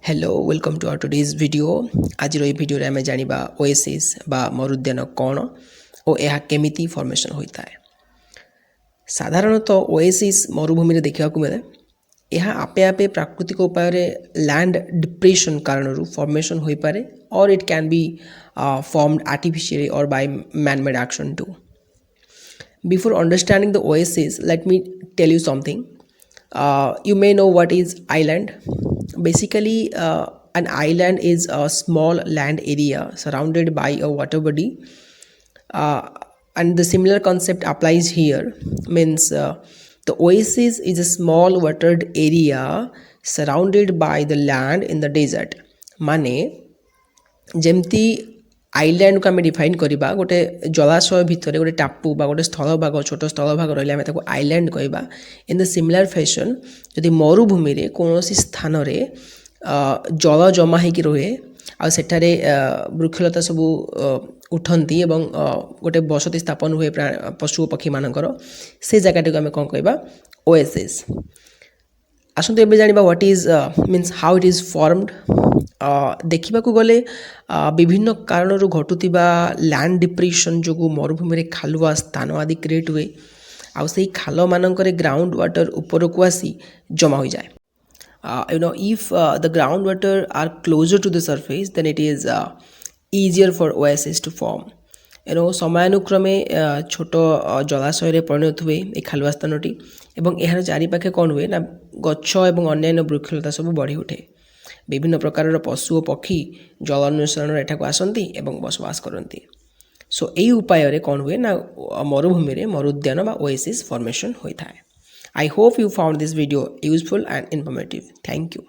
Hello welcome to our today's video. आज video रे आमे जानिबा ओएसिस बा मरुद्यान कौन और यह केमिति फॉर्मेशन होता है। साधारणतः ओएसिस मरुभूमि रे देखा मिले। यह आपे आपे प्राकृतिक उपाय लैंड डिप्रेशन कारण फॉर्मेशन हो पारे और it can be formed artificially और by man made action too. Before understanding the oasis, let me tell you something. You may know what is island. Basically, an island is a small land area surrounded by a water body, and the similar concept applies here. Means the oasis is a small watered area surrounded by the land in the desert. माने जेमती island को आम define करवा गोटे जलाशय भितर गोटे टापू बा गोटे स्थलभाग छोट स्थलभाग रही आम ताको आइलैंड कहवा। इन द सिमिलर फैशन जदि मरुभूमि रे कौन स्थान रे जल जमा होगी रहे आठारे वृक्षलता सब उठती एवं गोटे बसति स्थापन हुए पशु पक्षी मानकर से जगह को आम कौन कहवा ओएसिस। आसतु एबे जानिबा what is means how it is formed. देखा गले विभिन्न कारण घटुवा लैंड डिप्रेशन जो मरुभूमि रे खालुआ स्थान आदि क्रिएट हुए आउ से खाल मानकर ग्राउंड वाटर ऊपर को आसी जमा हो जाए। If the ground water are closer to the surface then it is easier for oasis to form. समयानुक्रमे छोट जलाशय परिणत हुए ये खालुआ स्थानटी एवं यार चारिपाखे कौन हुए ना गछ एवं अन्य वृक्षलता सब बढ़ी उठे। विभिन्न प्रकार पशु और पक्षी जल अन्वेषण एठाक आसती एवं बसवास करती। सो यही उपाय कौन हुए ना मरुभूमि रे मरुद्यान बा ओएसिस फॉर्मेशन होता है। I hope you found this video useful and informative. Thank you.